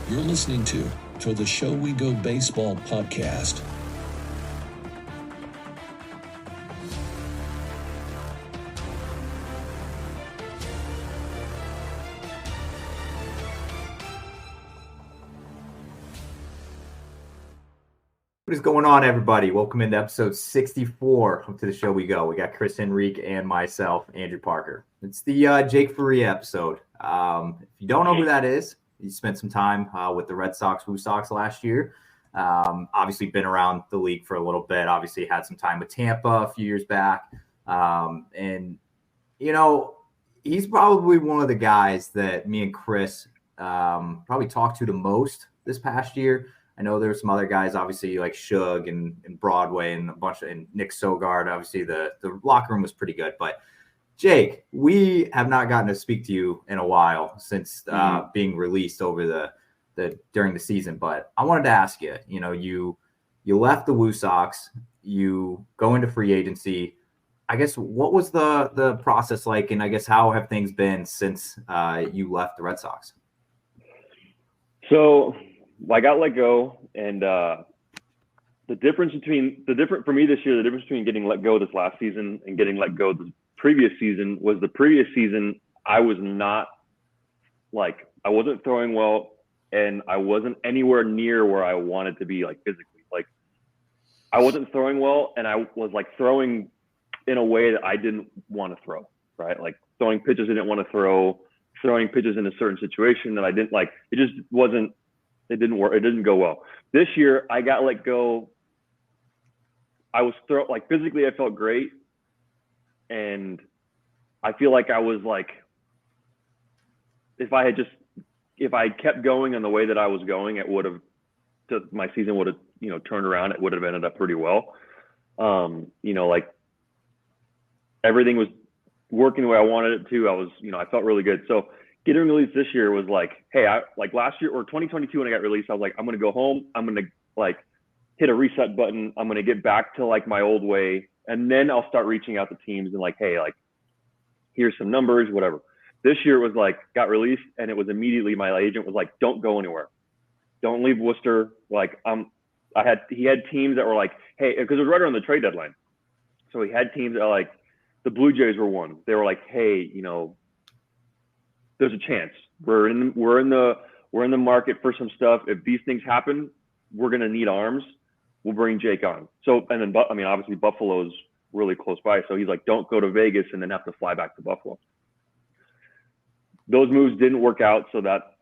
You're listening to the Show We Go Baseball podcast. What is going on, everybody? Welcome into episode 64 to the Show We Go. We got Chris Henrique and myself, Andrew Parker. It's the Jake Faria episode. If you don't know who that is, he spent some time with the Red Sox, Blue Sox last year. Obviously been around the league for a little bit. Obviously had some time with Tampa a few years back. And, you know, he's probably one of the guys that me and Chris probably talked to the most this past year. I know there were some other guys, obviously, like Shug and Broadway and and Nick Sogard. Obviously, the locker room was pretty good. But, Jake, we have not gotten to speak to you in a while since being released over during the season. But I wanted to ask you, you know, you left the Blue Sox, you go into free agency. I guess what was the process like, and I guess how have things been since you left the Red Sox? So I got let go, and the difference for me this year, the difference between getting let go this last season and getting let go this previous season was the previous season I wasn't throwing well, and I wasn't anywhere near where I wanted to be, like physically. Like I wasn't throwing well, and I was like throwing in a way that I didn't want to throw, right? Like throwing pitches I didn't want to throw, throwing pitches in a certain situation that I didn't like. It just wasn't. It didn't work. It didn't go well. This year, I got let go. I was physically, I felt great. And I feel like I was like, if I had kept going on the way that I was going, my season would have, turned around. It would have ended up pretty well. Like everything was working the way I wanted it to. I felt really good. So getting released this year was like, hey, last year or 2022 when I got released, I was like, I'm going to go home. I'm going to hit a reset button. I'm going to get back to like my old way. And then I'll start reaching out to teams and like, hey, like here's some numbers, whatever. This year it was like, got released, and it was immediately my agent was like, don't go anywhere. Don't leave Worcester. Like he had teams that were like, hey, because it was right around the trade deadline. So he had teams that are like, the Blue Jays were one. They were like, hey, there's a chance. We're in the market for some stuff. If these things happen, we're gonna need arms. We'll bring Jake on. So, and then obviously Buffalo's really close by. So he's like, don't go to Vegas and then have to fly back to Buffalo. Those moves didn't work out, so that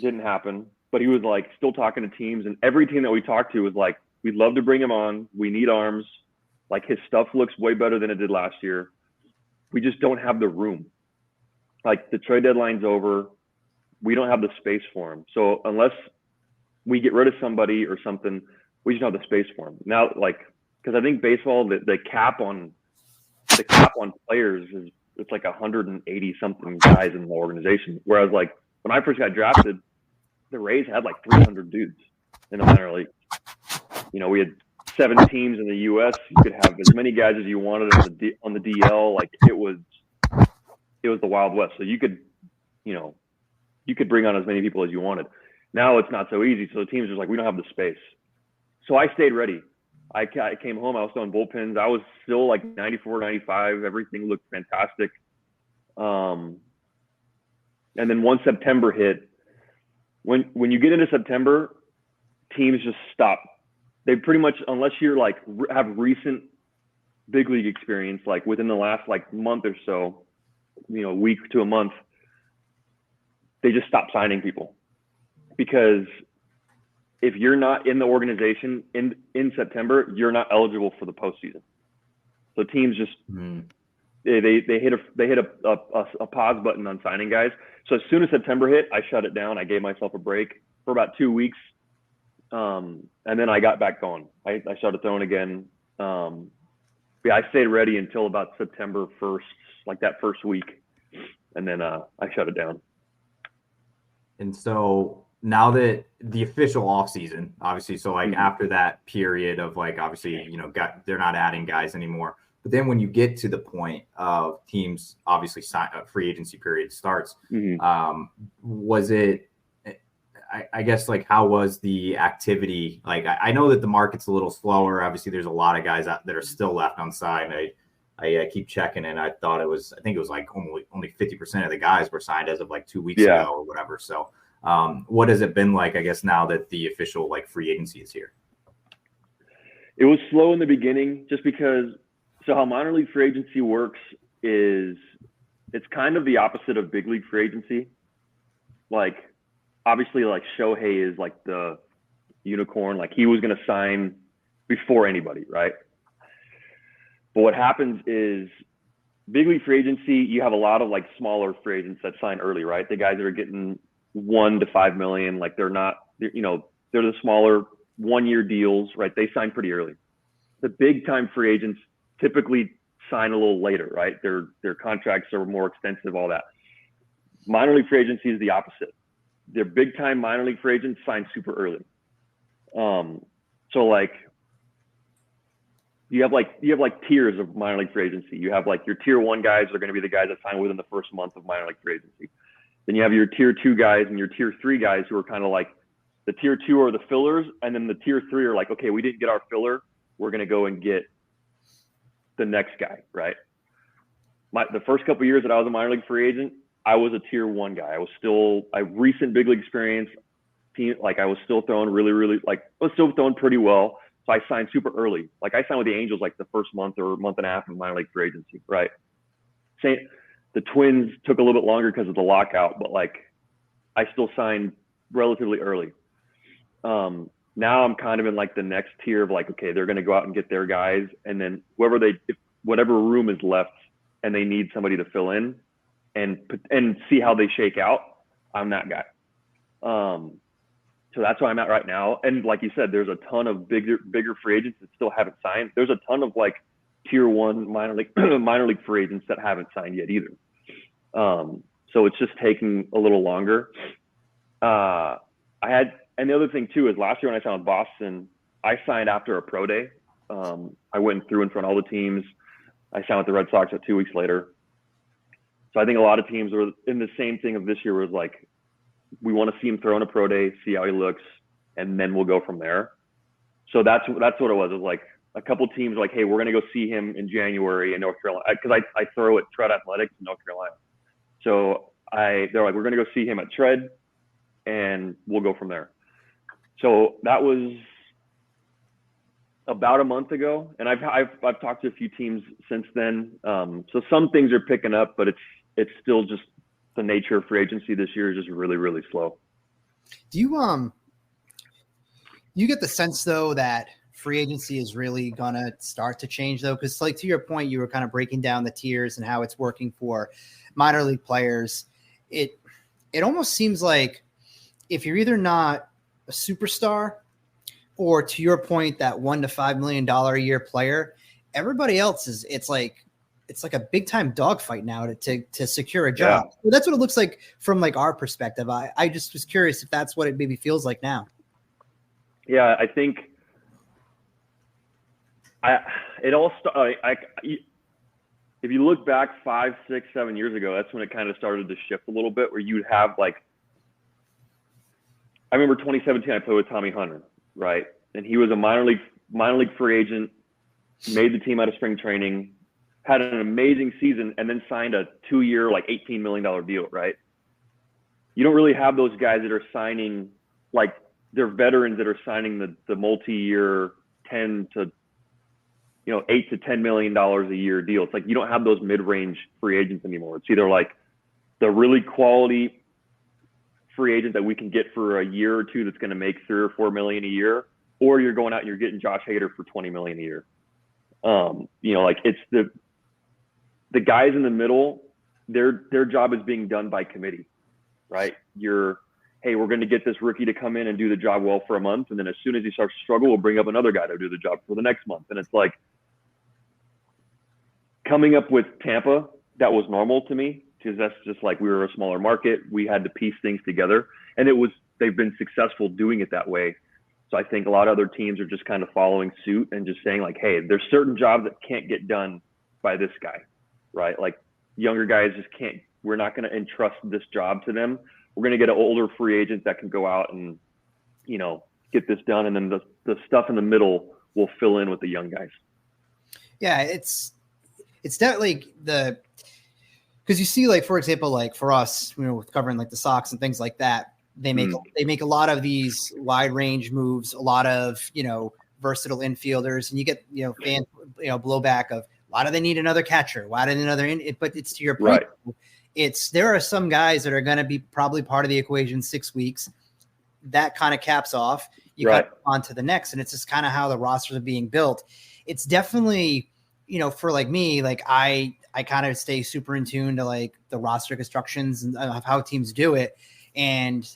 didn't happen. But he was like still talking to teams, and every team that we talked to was like, we'd love to bring him on. We need arms. Like his stuff looks way better than it did last year. We just don't have the room. Like the trade deadline's over. We don't have the space for him. So unless we get rid of somebody or something, we just don't have the space for him. Now, like, because I think baseball, the cap on players it's like 180 something guys in the organization. Whereas like when I first got drafted, the Rays had like 300 dudes in the minor league. We had 7 teams in the U.S. You could have as many guys as you wanted on the DL. Like it was the Wild West. So you could bring on as many people as you wanted. Now it's not so easy. So the teams are like, we don't have the space. So I stayed ready. I came home. I was throwing bullpens. I was still like 94, 95. Everything looked fantastic. And then once September hit, when you get into September, teams just stop. They pretty much, unless you're like have recent big league experience, like within the last like month or so, a week to a month, they just stop signing people. Because if you're not in the organization in September, you're not eligible for the postseason. So teams just they hit a pause button on signing guys. So as soon as September hit, I shut it down. I gave myself a break for about 2 weeks, and then I got back going. I started throwing again. I stayed ready until about September 1st, like that first week, and then I shut it down. And so now that the official off season, obviously, so like after that period of like, obviously, they're not adding guys anymore. But then when you get to the point of teams, obviously free agency period starts, was it, I guess, like, how was the activity? Like, I know that the market's a little slower. Obviously, there's a lot of guys out that are still left unsigned. I keep checking, and I think it was like only 50% of the guys were signed as of like 2 weeks ago or whatever. So, what has it been like, I guess, now that the official like free agency is here? It was slow in the beginning just because, so how minor league free agency works is it's kind of the opposite of big league free agency. Like, obviously, like Shohei is like the unicorn. Like, he was going to sign before anybody, right? But what happens is big league free agency, you have a lot of like smaller free agents that sign early, right? The guys that are getting $1 to $5 million, like they're the smaller 1-year deals, right? They sign pretty early. The big time free agents typically sign a little later, right? Their contracts are more extensive, all that. Minor league free agency is the opposite. Their big time minor league free agents sign super early. So like you have tiers of minor league free agency. You have like your tier 1 guys are going to be the guys that sign within the first month of minor league free agency. Then you have your tier 2 guys and your tier 3 guys who are kind of like the tier 2 are the fillers, and then the tier 3 are like, okay, we didn't get our filler, we're going to go and get the next guy, right? The first couple of years that I was a minor league free agent, I was a tier 1 guy. I recent big league experience, like I was still throwing I was still throwing pretty well. So I signed super early. Like I signed with the Angels like the first month or month and a half of minor league free agency, right? The Twins took a little bit longer because of the lockout, but like I still signed relatively early. Now I'm kind of in like the next tier of like, okay, they're going to go out and get their guys, and then whatever room is left and they need somebody to fill in and see how they shake out, I'm that guy. So that's where I'm at right now. And like you said, there's a ton of bigger free agents that still haven't signed. There's a ton of like tier 1 minor league free agents that haven't signed yet either. So it's just taking a little longer. And the other thing too is last year when I signed with Boston, I signed after a pro day. I went through in front of all the teams. I signed with the Red Sox 2 weeks later. So I think a lot of teams were in the same thing of this year was like, we want to see him throw in a pro day, see how he looks, and then we'll go from there. So that's what it was. It was like a couple teams were like, hey, we're going to go see him in January in North Carolina. Because I throw at Tread Athletics in North Carolina. So they're like, we're going to go see him at Tread, and we'll go from there. So that was about a month ago, and I've talked to a few teams since then. So some things are picking up, but it's still just the nature of free agency this year is just really, really slow. Do you get the sense though that free agency is really gonna start to change though? Because like to your point, you were kind of breaking down the tiers and how it's working for minor league players. It almost seems like if you're either not a superstar or to your point, that $1 to $5 million a year player, everybody else it's like a big time dogfight now to secure a job. Yeah. So that's what it looks like from like our perspective. I just was curious if that's what it maybe feels like now. Yeah, I think if you look back 5, 6, 7 years ago, that's when it kind of started to shift a little bit where you'd have like, I remember 2017, I played with Tommy Hunter, right? And he was a minor league free agent, made the team out of spring training, had an amazing season, and then signed a 2-year, like $18 million deal, right? You don't really have those guys that are signing, like they're veterans that are signing the multi-year 10 to, $8 to $10 million a year deal. It's like you don't have those mid-range free agents anymore. It's either like the really quality free agent that we can get for a year or two that's going to make $3 or $4 million a year, or you're going out and you're getting Josh Hader for $20 million a year. Like it's the guys in the middle, their job is being done by committee, right? Hey, we're going to get this rookie to come in and do the job well for a month. And then as soon as he starts to struggle, we'll bring up another guy to do the job for the next month. And it's like coming up with Tampa, that was normal to me because that's just like we were a smaller market. We had to piece things together, and they've been successful doing it that way. So I think a lot of other teams are just kind of following suit and just saying like, hey, there's certain jobs that can't get done by this guy, right? Like younger guys just can't, we're not going to entrust this job to them. we're going to get an older free agent that can go out and, you know, get this done. And then the stuff in the middle will fill in with the young guys. Yeah, it's definitely because you see, like, for example, like for us, you know, with covering like the Sox and things like that, they make a lot of these wide range moves, a lot of, you know, versatile infielders, and you get, you know, fan, you know, blowback of why do they need another catcher? Why do they need another but it's to your point. Right. There are some guys that are going to be probably part of the equation 6 weeks. That kind of caps off. You got on to the next, and it's just kind of how the rosters are being built. It's definitely, you know, for like me, like I kind of stay super in tune to like the roster constructions and of how teams do it. And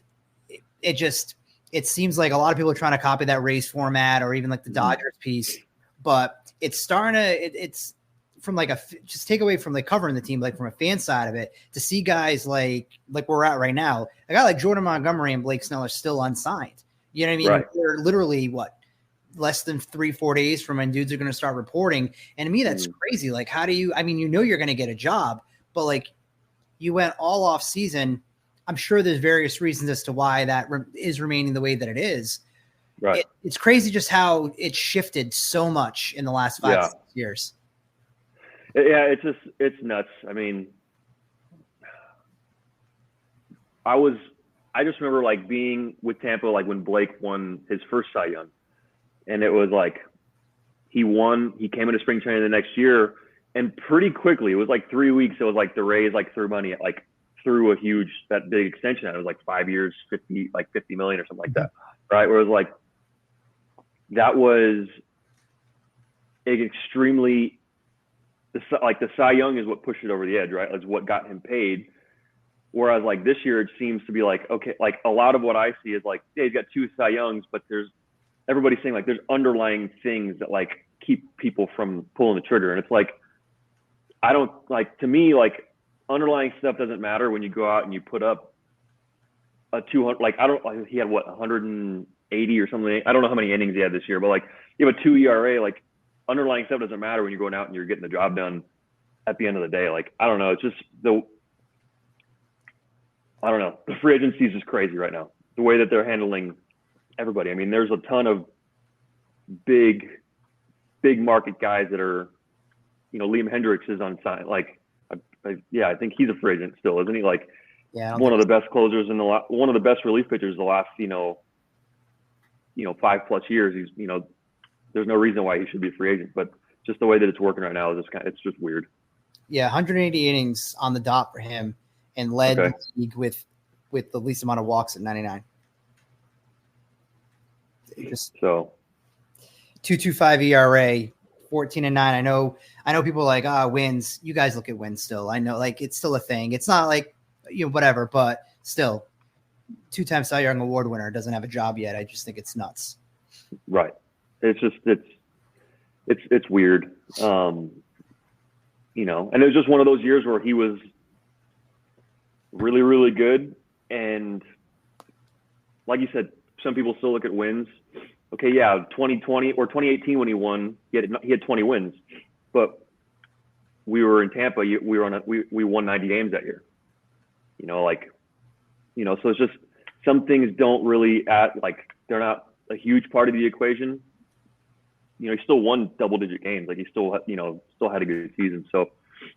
it seems like a lot of people are trying to copy that race format or even like the Dodgers piece, but it's starting to, it's from like just take away from like covering the team, like from a fan side of it, to see guys like we're at right now, a guy like Jordan Montgomery and Blake Snell are still unsigned. You know what I mean? Right. They're literally less than 3-4 days from when dudes are going to start reporting. And to me, that's crazy. Like, how do you, I mean, you know, you're going to get a job, but like you went all off season. I'm sure there's various reasons as to why that is remaining the way that it is. Right. It's crazy just how it shifted so much in the last 5 years. Yeah. It's nuts. I mean, I just remember like being with Tampa, like when Blake won his first Cy Young. And it was like he came into spring training the next year, and pretty quickly, it was like 3 weeks. It was like the Rays like threw money at threw a that big extension. It was like 5 years, 50 million or something like that. Right. Where it was like, that was extremely, the Cy Young is what pushed it over the edge, right? It's what got him paid. Whereas like this year, it seems to be like, okay, like a lot of what I see is like, yeah, he's got 2 Cy Youngs, but everybody's saying like there's underlying things that like keep people from pulling the trigger. And it's like, I don't like, to me, like underlying stuff doesn't matter when you go out and you put up a 200, he had 180 or something. I don't know how many innings he had this year, but like you have a 2 ERA, like underlying stuff doesn't matter when you're going out and you're getting the job done at the end of the day. Like, I don't know. It's just I don't know. The free agency is just crazy right now. The way that they're handling everybody. I mean, there's a ton of big market guys that are, you know, Liam Hendricks is on sign. Like, I think he's a free agent still, isn't he? Like, one of the best closers one of the best relief pitchers the last, 5+ years. He's, there's no reason why he should be a free agent, but just the way that it's working right now is it's just weird. Yeah, 180 innings on the dot for him, and led the league with the least amount of walks at 99. Just so 2.25 ERA, 14-9. I know people are like, wins. You guys look at wins still. I know, like, it's still a thing. It's not like, whatever, but still, 2-time Cy Young Award winner doesn't have a job yet. I just think it's nuts. Right. It's just it's weird. And it was just one of those years where he was really, really good. And like you said, some people still look at wins. Okay, yeah, 2020 or 2018 when he won, he had 20 wins, but we were in Tampa. We won 90 games that year. So it's just some things don't really they're not a huge part of the equation. He still won double-digit games. Like, he still had a good season. So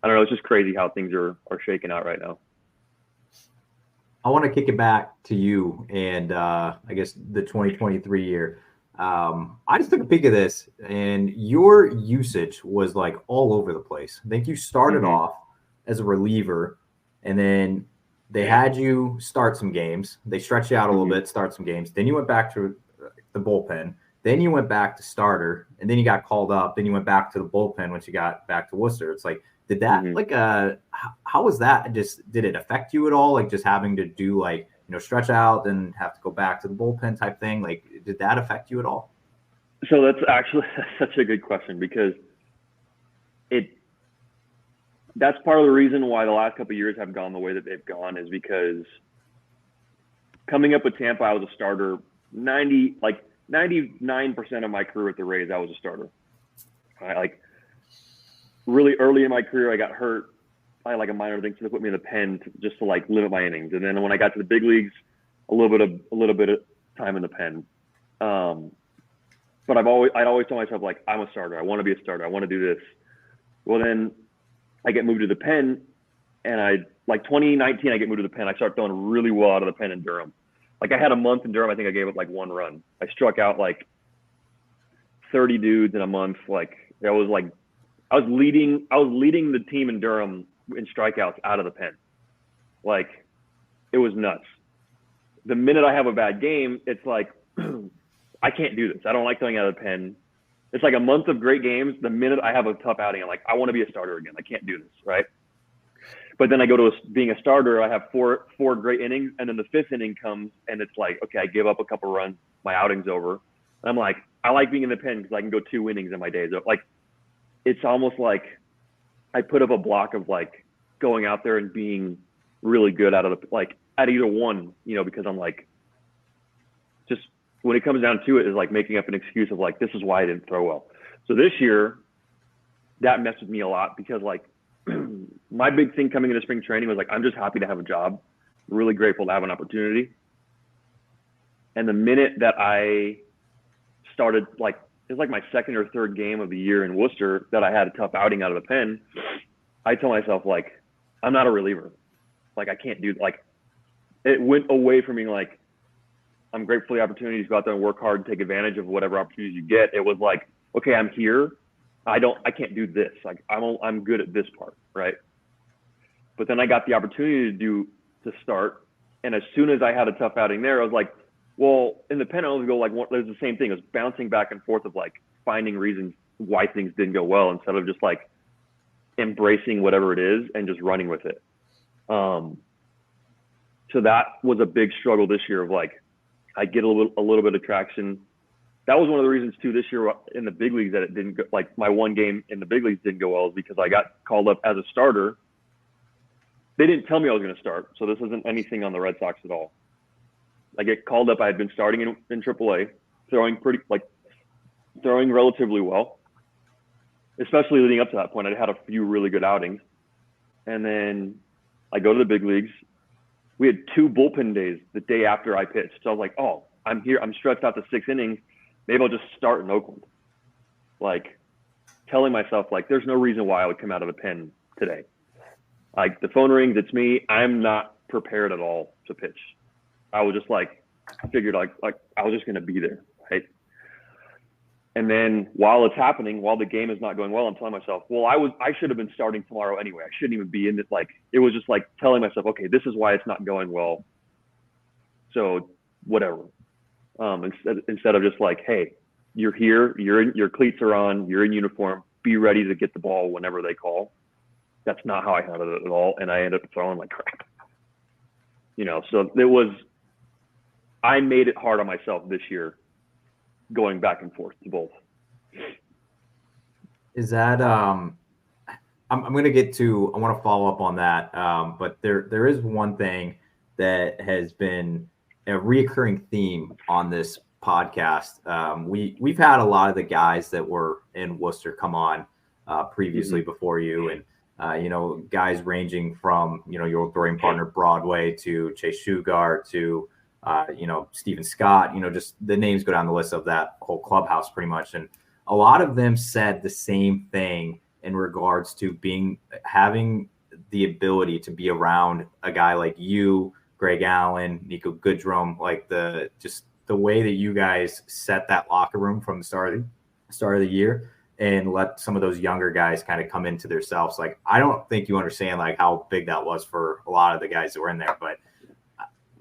I don't know. It's just crazy how things are shaking out right now. I want to kick it back to you and I guess the 2023 year. I just took a peek at this, and your usage was like all over the place. I think you started off as a reliever, and then they had you start some games. They stretched you out a little bit, start some games. Then you went back to the bullpen. Then you went back to starter, and then you got called up. Then you went back to the bullpen once you got back to Worcester. It's like, did that how was that? Did it affect you at all? Like, just having to do stretch out, then have to go back to the bullpen type thing. Like, did that affect you at all? So that's such a good question, because that's part of the reason why the last couple of years have gone the way that they've gone, is because coming up with Tampa, I was a starter. 99% of my career at the Rays, I was a starter. Really early in my career, I got hurt I like a minor thing, so they put me in the pen just to like limit my innings. And then when I got to the big leagues, a little bit of time in the pen. But I'd always tell myself, like, I'm a starter. I want to be a starter. I want to do this. Well, then I get moved to the pen, and 2019, I get moved to the pen. I start throwing really well out of the pen in Durham. Like, I had a month in Durham. I think I gave up like 1 run. I struck out like 30 dudes in a month. Like, I was leading the team in Durham in strikeouts out of the pen. Like, it was nuts. The minute I have a bad game, it's like, I can't do this. I don't like throwing out of the pen. It's like a month of great games. The minute I have a tough outing, I'm like, I want to be a starter again. I can't do this, right? But then I go to being a starter. I have four great innings, and then the 5th inning comes, and it's like, okay, I give up a couple runs. My outing's over. And I'm like, I like being in the pen because I can go 2 innings in my days. Like, it's almost like I put up a block of like going out there and being really good out of the like at either one, because I'm like, just when it comes down to it, is like making up an excuse of like, this is why I didn't throw well. So this year, that messed with me a lot because like my big thing coming into spring training was like, I'm just happy to have a job, really grateful to have an opportunity. And the minute that I started, like, it was like my 2nd or 3rd game of the year in Worcester that I had a tough outing out of the pen, I told myself, like, I'm not a reliever. Like, I can't do, like, it went away from being like, I'm grateful for the opportunity to go out there and work hard and take advantage of whatever opportunities you get. It was like, okay, I'm here. I can't do this. Like, I'm good at this part, right? But then I got the opportunity to start. And as soon as I had a tough outing there, I was like, well, in the pen, I always go like, there's the same thing. It was bouncing back and forth of like finding reasons why things didn't go well instead of just like embracing whatever it is and just running with it. So that was a big struggle this year of like, I get a little bit of traction. That was one of the reasons too this year in the big leagues that it didn't go, like my one game in the big leagues didn't go well, is because I got called up as a starter. They didn't tell me I was going to start, so this isn't anything on the Red Sox at all. I get called up. I had been starting in AAA, throwing relatively well, especially leading up to that point. I'd had a few really good outings, and then I go to the big leagues. We had 2 bullpen days the day after I pitched. So I was like, oh, I'm here. I'm stretched out to 6 innings. Maybe I'll just start in Oakland. Like, telling myself, like, there's no reason why I would come out of the pen today. Like, the phone rings, it's me. I'm not prepared at all to pitch. I was just like, I figured like I was just going to be there, right? And then while it's happening, while the game is not going well, I'm telling myself, well, I should have been starting tomorrow anyway. I shouldn't even be in it. Like, it was just like telling myself, okay, this is why it's not going well. So whatever. Instead of just like, hey, you're here, your cleats are on, you're in uniform, be ready to get the ball whenever they call. That's not how I handled it at all. And I ended up throwing like crap. So I made it hard on myself this year, going back and forth to both. Is that I'm going to get to, I want to follow up on that, but there is one thing that has been a reoccurring theme on this podcast. We've had a lot of the guys that were in Worcester come on previously before you, and guys ranging from your throwing partner Broadway to Chase Shugart to Stephen Scott, just the names go down the list of that whole clubhouse pretty much. And a lot of them said the same thing in regards to having the ability to be around a guy like you, Greg Allen, Nico Goodrum, like the way that you guys set that locker room from the start of the year and let some of those younger guys kind of come into themselves. Like, I don't think you understand like how big that was for a lot of the guys that were in there, but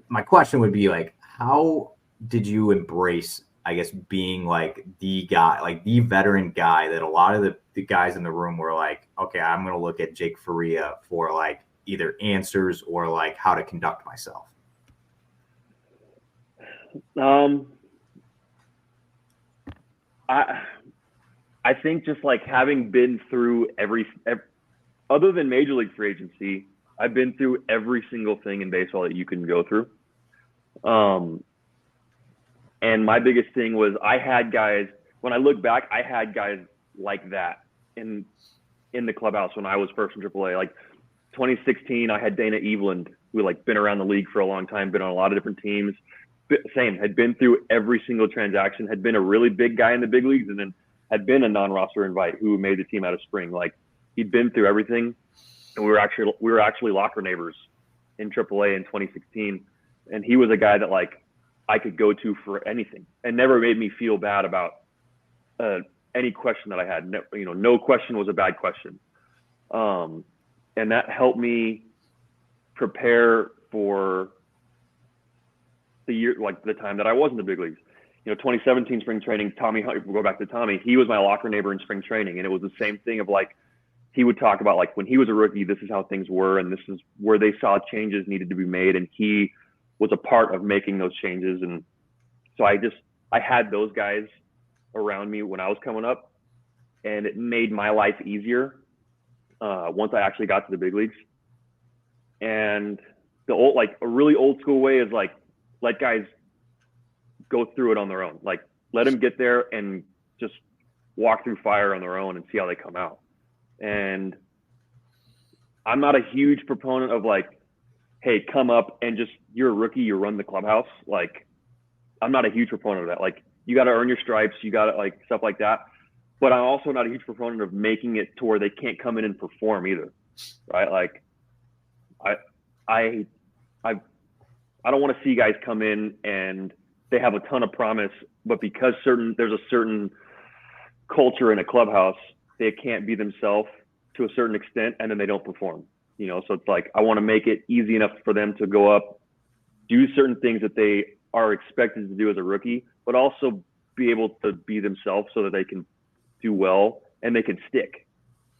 my question would be like, how did you embrace, I guess, being like the guy, like the veteran guy that a lot of the guys in the room were like, okay, I'm going to look at Jake Faria for like either answers or like how to conduct myself? I think just like having been through every other than Major League free agency, I've been through every single thing in baseball that you can go through. And my biggest thing was I had guys, when I look back, I had guys like that in the clubhouse when I was first in AAA. Like, 2016, I had Dana Eveland, who like been around the league for a long time, been on a lot of different teams. Same, had been through every single transaction, had been a really big guy in the big leagues, and then had been a non-roster invite who made the team out of spring. Like he'd been through everything, and we were actually locker neighbors in AAA in 2016. And he was a guy that like I could go to for anything, and never made me feel bad about any question that I had. No question was a bad question, and that helped me prepare for the year, like the time that I was in the big leagues. 2017 spring training, Tommy, we'll go back to Tommy. He was my locker neighbor in spring training, and it was the same thing of like, he would talk about like when he was a rookie, this is how things were, and this is where they saw changes needed to be made, and he was a part of making those changes. And so I had those guys around me when I was coming up, and it made my life easier once I actually got to the big leagues. And a really old school way is like, let guys go through it on their own. Like let them get there and just walk through fire on their own and see how they come out. And I'm not a huge proponent of like, hey, come up and just, you're a rookie, you run the clubhouse. Like I'm not a huge proponent of that. Like you got to earn your stripes, you got to like stuff like that. But I'm also not a huge proponent of making it to where they can't come in and perform either. Right? Like I don't want to see guys come in and they have a ton of promise, but because there's a certain culture in a clubhouse, they can't be themselves to a certain extent, and then they don't perform. So it's like I want to make it easy enough for them to go up, do certain things that they are expected to do as a rookie, but also be able to be themselves so that they can do well and they can stick.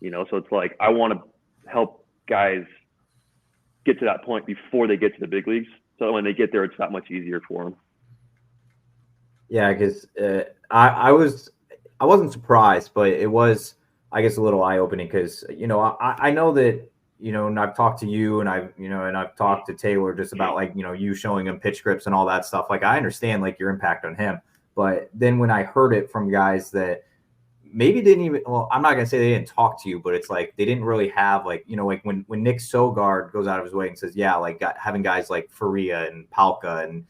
So it's like I want to help guys get to that point before they get to the big leagues. So when they get there, it's that much easier for them. Yeah, because I wasn't surprised, but it was, I guess, a little eye opening because I know that and I've talked to you and I've talked to Taylor just about like you showing him pitch scripts and all that stuff. Like I understand like your impact on him, but then when I heard it from guys that maybe didn't even, well, I'm not gonna say they didn't talk to you, but it's like they didn't really have like like when Nick Sogard goes out of his way and says, yeah, like having guys like Faria and Palka and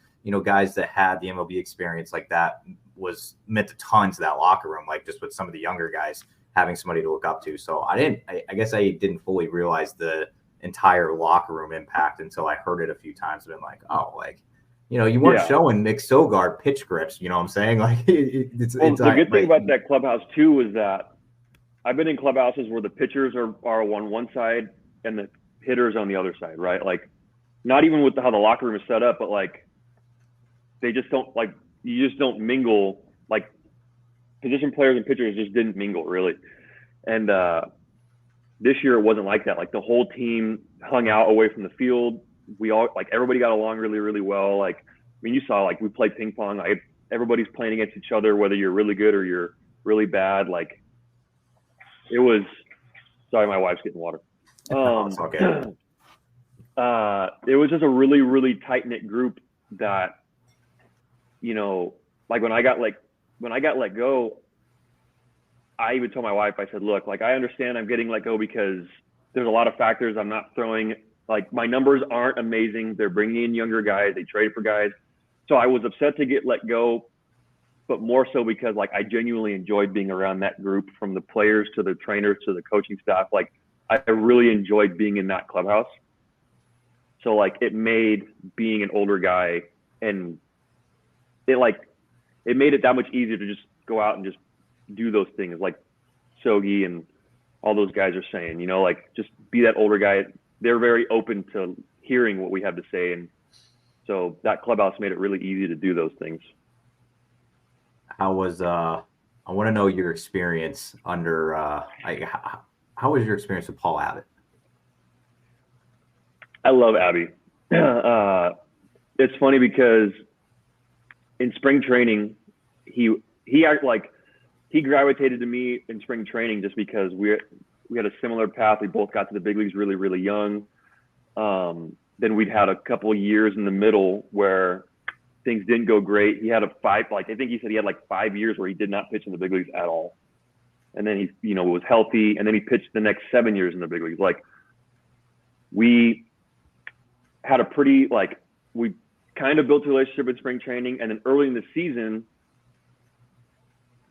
guys that had the MLB experience like that meant a ton to that locker room, like just with some of the younger guys having somebody to look up to. So I guess I didn't fully realize the entire locker room impact until I heard it a few times and been like, oh, like you weren't showing Nick Sogard pitch scripts, you know what I'm saying? Like it's the good thing about that clubhouse too is that I've been in clubhouses where the pitchers are on one side and the hitters on the other side, right? Like not even with how the locker room is set up, but like they just don't like, you just don't mingle. Like position players and pitchers just didn't mingle really. And this year it wasn't like that. Like the whole team hung out away from the field. We all like everybody got along really, really well. Like, I mean, you saw like we played ping pong. Like everybody's playing against each other, whether you're really good or you're really bad. Like it was. Sorry, my wife's getting water. It's okay. It was just a really, really tight knit group that, like when I got let go, I even told my wife, I said, look, like I understand I'm getting let go because there's a lot of factors. I'm not throwing. Like my numbers aren't amazing. They're bringing in younger guys. They trade for guys. So I was upset to get let go, but more so because like I genuinely enjoyed being around that group, from the players to the trainers to the coaching staff. Like I really enjoyed being in that clubhouse. So like it made being an older guy, and it made it that much easier to just go out and just do those things like Sogi and all those guys are saying, like just be that older guy. They're very open to hearing what we have to say. And so that clubhouse made it really easy to do those things. I want to know your experience under, how was your experience with Paul Abbott? I love Abby. It's funny because in spring training, he gravitated to me in spring training just because we had a similar path. We both got to the big leagues really, really young. Then we'd had a couple of years in the middle where things didn't go great. He had I think he said he had like 5 years where he did not pitch in the big leagues at all. And then he, was healthy, and then he pitched the next 7 years in the big leagues. Like we had a pretty, like, we kind of built a relationship in spring training. And then early in the season,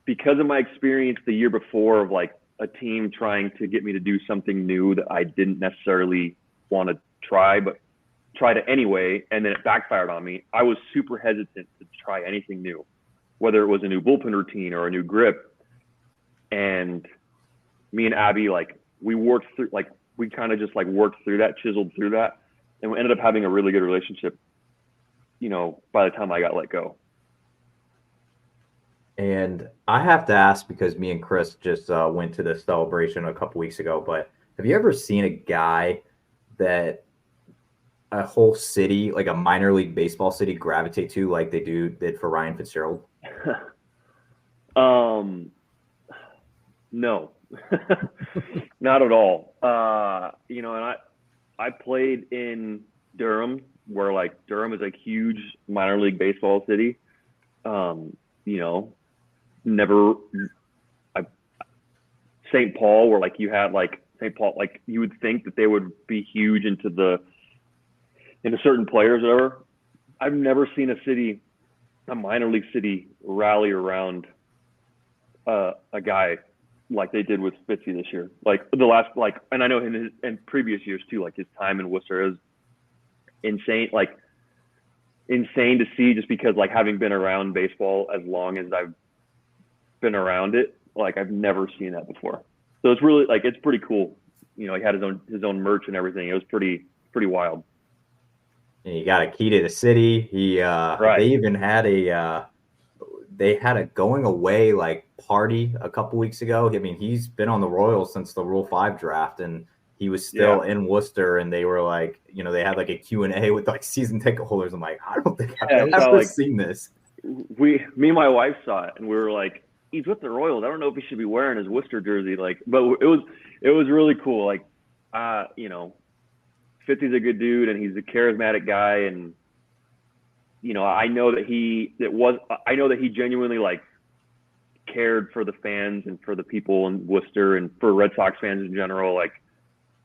because of my experience the year before of like a team trying to get me to do something new that I didn't necessarily want to try, but tried it anyway, and then it backfired on me, I was super hesitant to try anything new, whether it was a new bullpen routine or a new grip. And me and Abby, like, we worked through, like, we kind of just like worked through that, chiseled through that, and we ended up having a really good relationship, you know, by the time I got let go. And I have to ask, because me and Chris just went to this celebration a couple weeks ago, but have you ever seen a guy that a whole city, like a minor league baseball city, gravitate to like they did for Ryan Fitzgerald? No, not at all. You know, and I played in Durham, where like Durham is a huge minor league baseball city. You know, St. Paul, where like you had like St. Paul, like you would think that they would be huge into certain players or whatever. I've never seen a minor league city rally around a guy like they did with Fitzy this year. Like the last, like, and I know in previous years too, like his time in Worcester is insane to see, just because like having been around baseball as long as I've been around it, like I've never seen that before. So it's really like, it's pretty cool. You know, he had his own merch and everything. It was pretty wild. And he got a key to the city. Right. They even had a going away like party a couple weeks ago. I mean, he's been on the Royals since the Rule 5 draft, and he was still in Worcester, and they were like, you know, they had like a Q&A with like season ticket holders. I'm like, I don't think I've ever seen this. Me and my wife saw it, and we were like, he's with the Royals. I don't know if he should be wearing his Worcester jersey. Like, but it was really cool. Like, you know, Fitzy's a good dude, and he's a charismatic guy, and you know, I know that he genuinely like cared for the fans and for the people in Worcester and for Red Sox fans in general. Like,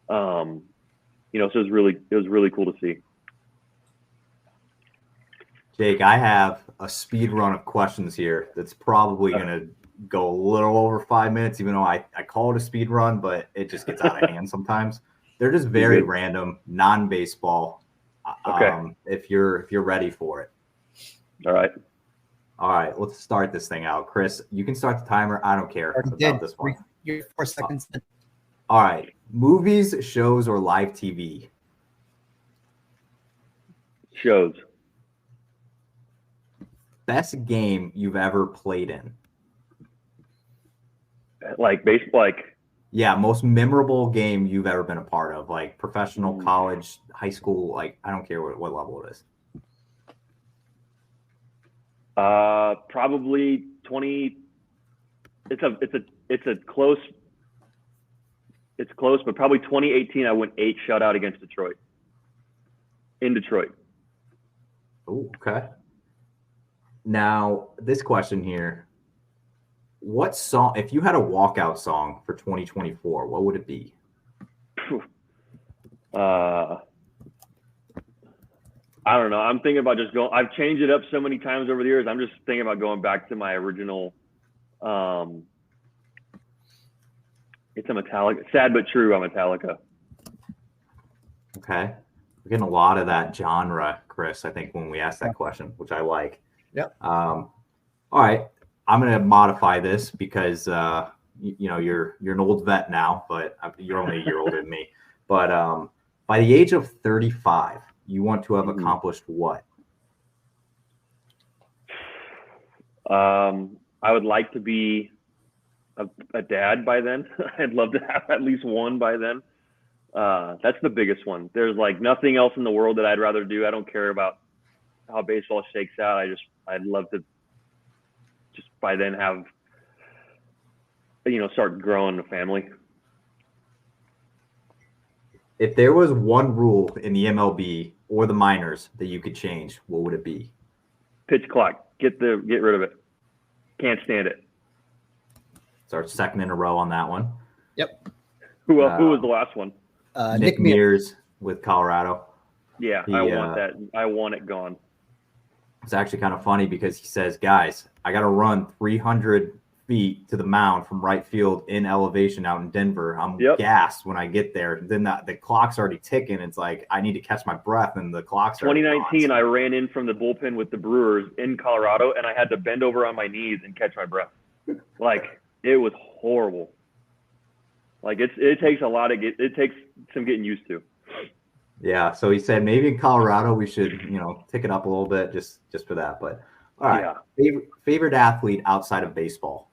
you know, so it was really cool to see. Jake, I have a speed run of questions here that's probably going to go a little over 5 minutes, even though I call it a speed run, but it just gets out of hand sometimes. They're just very random, non-baseball. Okay. If you're ready for it. All right. Let's start this thing out. Chris, you can start the timer. I don't care about this one. You're 4 seconds. All right. Movies, shows, or live TV? Shows. Best game you've ever played in? Like baseball, like. Yeah, most memorable game you've ever been a part of, like professional, college, high school, like I don't care what level it is. Probably 20. It's close, but probably 2018. I went 8 shutout against Detroit. In Detroit. Oh, okay. Now this question here. What song, if you had a walkout song for 2024, what would it be? I don't know. I'm thinking about just going. I've changed it up so many times over the years. I'm just thinking about going back to my original. It's a Metallica. Sad but true. I'm Metallica. Okay, we're getting a lot of that genre, Chris. I think when we asked that question, which I like. Yep. All right. I'm going to modify this because, you know, you're an old vet now, but you're only a year older than me. But by the age of 35, you want to have accomplished what? I would like to be a dad by then. I'd love to have at least one by then. That's the biggest one. There's like nothing else in the world that I'd rather do. I don't care about how baseball shakes out. I'd love to just by then have, you know, start growing a family. If there was one rule in the MLB or the minors that you could change, what would it be? Pitch clock. Get rid of it. Can't stand it. It's our second in a row on that one. Yep. Who was the last one? Nick Mears. with Colorado. Yeah, I want that. I want it gone. It's actually kind of funny because he says, guys, I got to run 300 feet to the mound from right field in elevation out in Denver. I'm gassed when I get there. Then the clock's already ticking. It's like I need to catch my breath, and the clock's 2019, I ran in from the bullpen with the Brewers in Colorado, and I had to bend over on my knees and catch my breath. Like, it was horrible. Like, it takes a lot it takes some getting used to. Yeah, so he said maybe in Colorado we should, tick it up a little bit just for that. But all right, favorite athlete outside of baseball.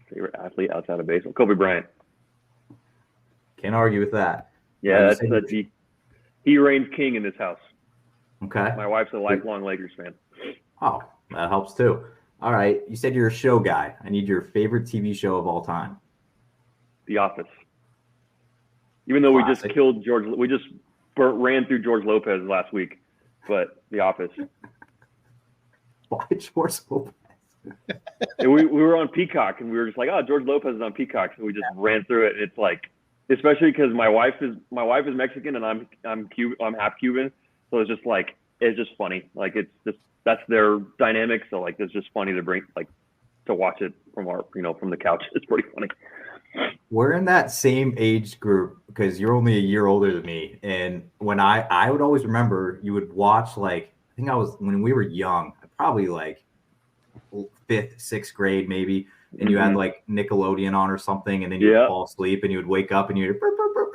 Favorite athlete outside of baseball, Kobe Bryant. Can't argue with that. Yeah, he reigns king in this house. Okay. My wife's a lifelong Lakers fan. Oh, that helps too. All right, you said you're a show guy. I need your favorite TV show of all time. The Office. Even though Classic. we just killed George, we just ran through George Lopez last week, but The Office. Why George Lopez? And we were on Peacock, and we were just like, oh, George Lopez is on Peacock, so we just ran through it. And it's like, especially because my wife is Mexican and I'm half Cuban, so it's just funny. Like, it's just that's their dynamic. So like, it's just funny to watch it from the couch. It's pretty funny. We're in that same age group because you're only a year older than me. And when I would always remember you would watch, like, I think I was when we were young, probably like 5th, 6th grade maybe, and you had like Nickelodeon on or something, and then you would fall asleep and you would wake up and you'd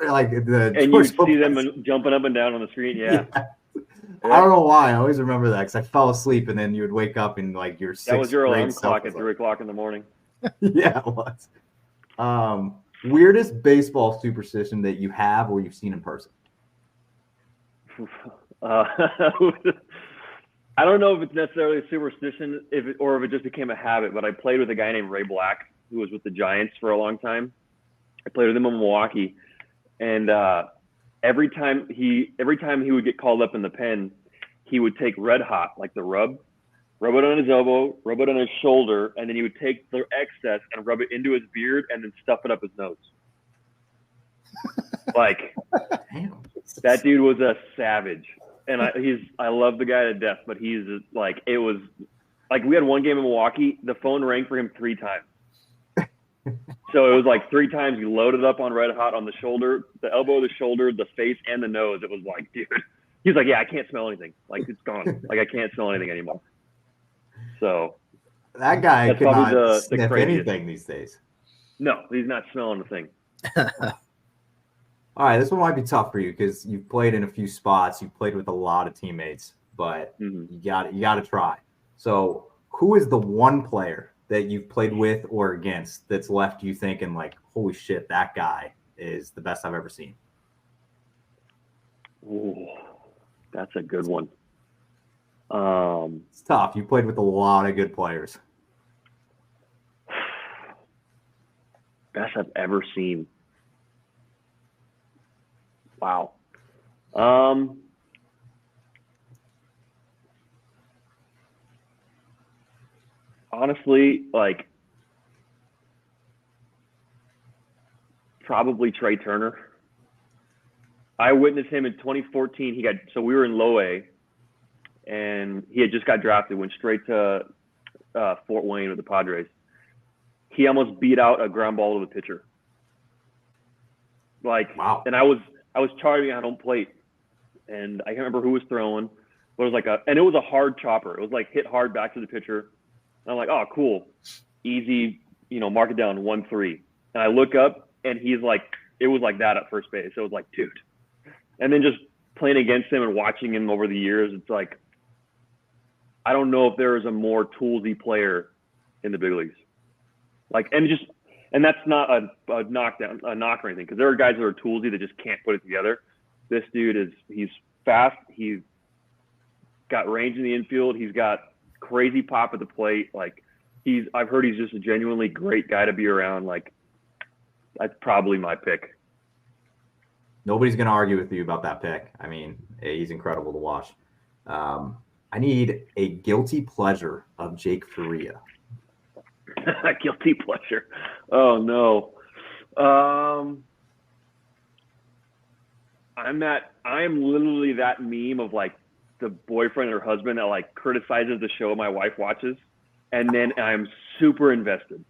like and you see them jumping up and down on the screen. Yeah. I don't know why. I always remember that because I fell asleep and then you would wake up and like your 6th grade. That was your alarm clock at 3 o'clock in the morning. Yeah, it was. Weirdest baseball superstition that you have or you've seen in person? I don't know if it's necessarily a superstition, or if it just became a habit. But I played with a guy named Ray Black, who was with the Giants for a long time. I played with him in Milwaukee, and every time he would get called up in the pen, he would take Red Hot, like the rub it on his elbow, rub it on his shoulder, and then he would take the excess and rub it into his beard and then stuff it up his nose. Like, damn. That dude was a savage. And I love the guy to death, but he's like, it was like, we had one game in Milwaukee, the phone rang for him 3 times. So it was like 3 times he loaded up on Red Hot on the shoulder, the elbow, the shoulder, the face, and the nose. It was like, dude, he was like, yeah, I can't smell anything. Like, it's gone. Like, I can't smell anything anymore. So that guy could not sniff anything these days. No, he's not smelling a thing. All right, this one might be tough for you because you've played in a few spots. You've played with a lot of teammates, but you got to try. So, who is the one player that you've played with or against that's left you thinking like, holy shit, that guy is the best I've ever seen? Ooh, that's a good one. It's tough. You played with a lot of good players. Best I've ever seen. Wow. Honestly, like, probably Trey Turner. I witnessed him in 2014. We were in low A, and he had just got drafted, went straight to Fort Wayne with the Padres. He almost beat out a ground ball to the pitcher. Like, wow. And I was charging at home plate, and I can't remember who was throwing, but it was and it was a hard chopper. It was like hit hard back to the pitcher. And I'm like, oh, cool, easy, mark it down 1-3. And I look up, and he's like, it was like that at first base. It was like, dude. And then just playing against him and watching him over the years, it's like, I don't know if there is a more toolsy player in the big leagues. Like, and that's not a knock or anything, because there are guys that are toolsy that just can't put it together. This dude he's fast. He's got range in the infield. He's got crazy pop at the plate. Like, I've heard he's just a genuinely great guy to be around. Like, that's probably my pick. Nobody's going to argue with you about that pick. I mean, he's incredible to watch. I need a guilty pleasure of Jake Faria. Guilty pleasure. Oh, no. am literally that meme of like the boyfriend or husband that like criticizes the show my wife watches, and then I'm super invested.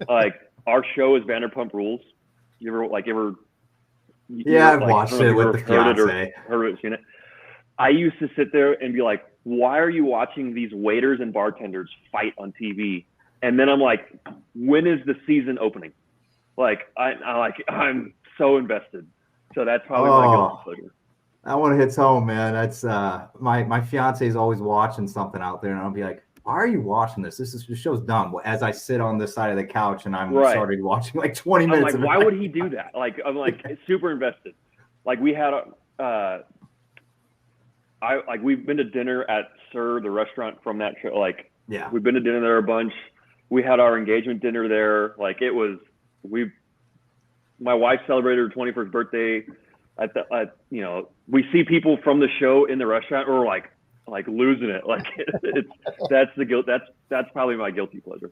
Like our show is Vanderpump Rules. Yeah, I've watched it with the fiance. Heard it, seen it. I used to sit there and be like, why are you watching these waiters and bartenders fight on TV? And then I'm like, when is the season opening? Like I'm so invested. So that's probably my guilty pleasure. That one hits home, man. That's my fiance is always watching something out there, and I'll be like, why are you watching this? This show's dumb. As I sit on this side of the couch and I'm started watching like 20 minutes. I'm like, why would he do that? Like, I'm like super invested. Like we had we've been to dinner at Sir, the restaurant from that show. Like, yeah, we've been to dinner there a bunch. We had our engagement dinner there. Like my wife celebrated her 21st birthday we see people from the show in the restaurant or like losing it. Like that's probably my guilty pleasure.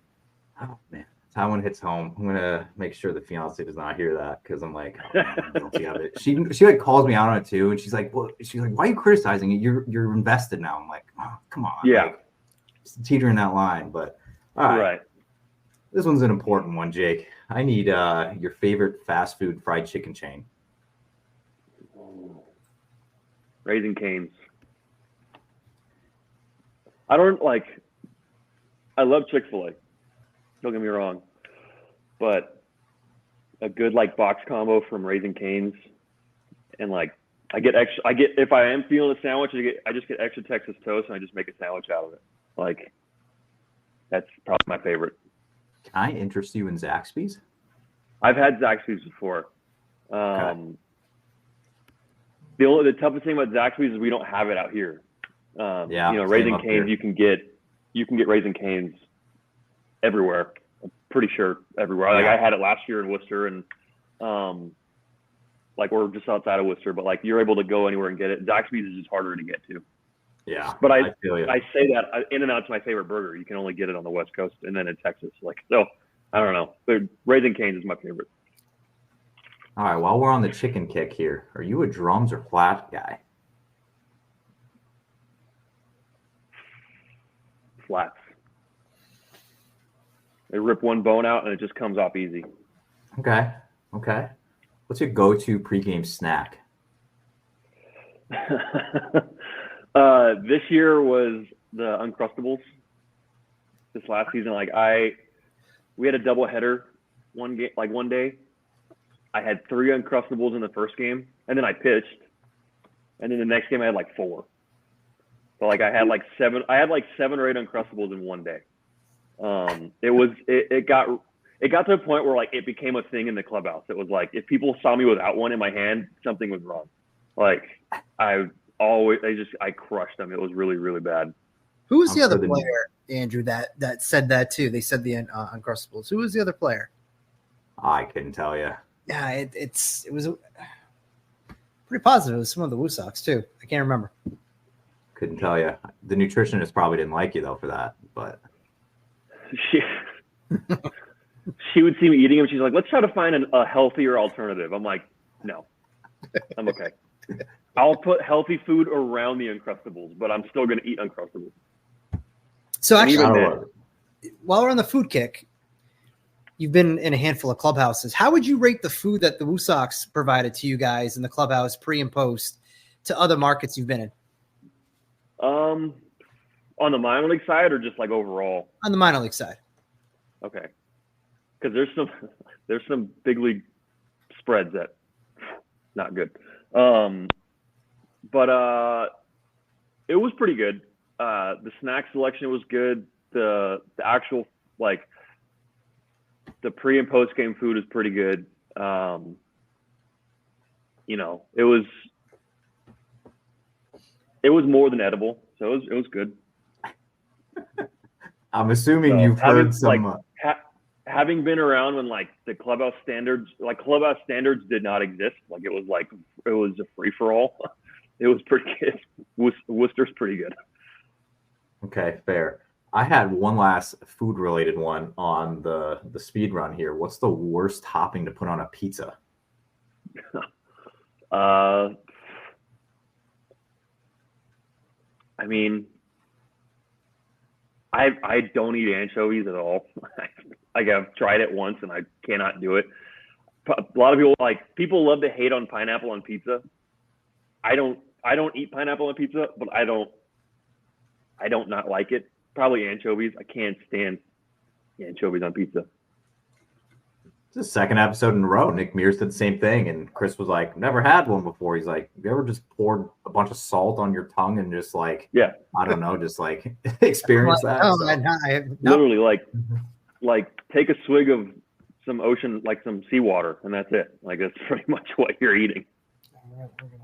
Oh man, that one hits home. I'm gonna make sure the fiance does not hear that because I'm like, oh, I'm guilty of it. She like calls me out on it too, and she's like, why are you criticizing it? You're invested now. I'm like, oh, come on. Yeah, like, teetering that line, but all right. This one's an important one, Jake. I need your favorite fast food fried chicken chain. Raising Cane's. I love Chick-fil-A. Don't get me wrong. But a good like box combo from Raising Cane's, and like if I am feeling a sandwich, I just get extra Texas toast and I just make a sandwich out of it. Like that's probably my favorite. Can I interest you in Zaxby's? I've had Zaxby's before. Okay. The toughest thing about Zaxby's is we don't have it out here. Raising Cane's, you can get Raising Cane's everywhere. I'm pretty sure everywhere. Like I had it last year in Worcester, and we're just outside of Worcester, but like you're able to go anywhere and get it. Zaxby's is just harder to get to. Yeah, but I say that In-N-Out's my favorite burger. You can only get it on the West Coast and then in Texas. So I don't know. But Raising Cane's is my favorite. All right, while we're on the chicken kick here, are you a drums or flat guy? Flats. They rip one bone out and it just comes off easy. Okay. What's your go-to pregame snack? This year was the Uncrustables. This last season, we had a double header one day. I had 3 Uncrustables in the first game, and then I pitched, and then the next game I had 4. So I had 7 or 8 Uncrustables in one day. It got to the point where it became a thing in the clubhouse. It was if people saw me without one in my hand, something was wrong. I crushed them. It was really, really bad. Who was the other player, Andrew, that said that too? They said the Uncrustables. Who was the other player? I couldn't tell you. Yeah, it was pretty positive. It was some of the Red Sox too. I can't remember. Couldn't tell you. The nutritionist probably didn't like you though for that, but she would see me eating them. She's like, "Let's try to find a healthier alternative." I'm like, "No, I'm okay. I'll put healthy food around the Uncrustables, but I'm still going to eat Uncrustables." So actually, while we're on the food kick, you've been in a handful of clubhouses. How would you rate the food that the Red Sox provided to you guys in the clubhouse pre and post to other markets you've been in? On the minor league side or just overall? On the minor league side. Okay. Because there's some big league spreads that not good. But it was pretty good. The snack selection was good. The actual the pre and post game food is pretty good. It was more than edible, so it was good. I'm assuming you've heard some. Having been around when the clubhouse standards did not exist. It was a free for all. It was pretty good. Worcester's pretty good. Okay, fair. I had one last food related one on the speed run here. What's the worst topping to put on a pizza? I mean, I don't eat anchovies at all. Like I've tried it once and I cannot do it. A lot of people love to hate on pineapple on pizza. I don't eat pineapple on pizza, but I don't not like it. Probably anchovies. I can't stand anchovies on pizza. It's the second episode in a row. Nick Mears did the same thing, and Chris was like, "Never had one before." He's like, "Have you ever just poured a bunch of salt on your tongue and just like, yeah, I don't know, just like experience that?" No, So- I have literally like take a swig of some ocean, like some seawater, and that's it. Like that's pretty much what you're eating. All right, we're gonna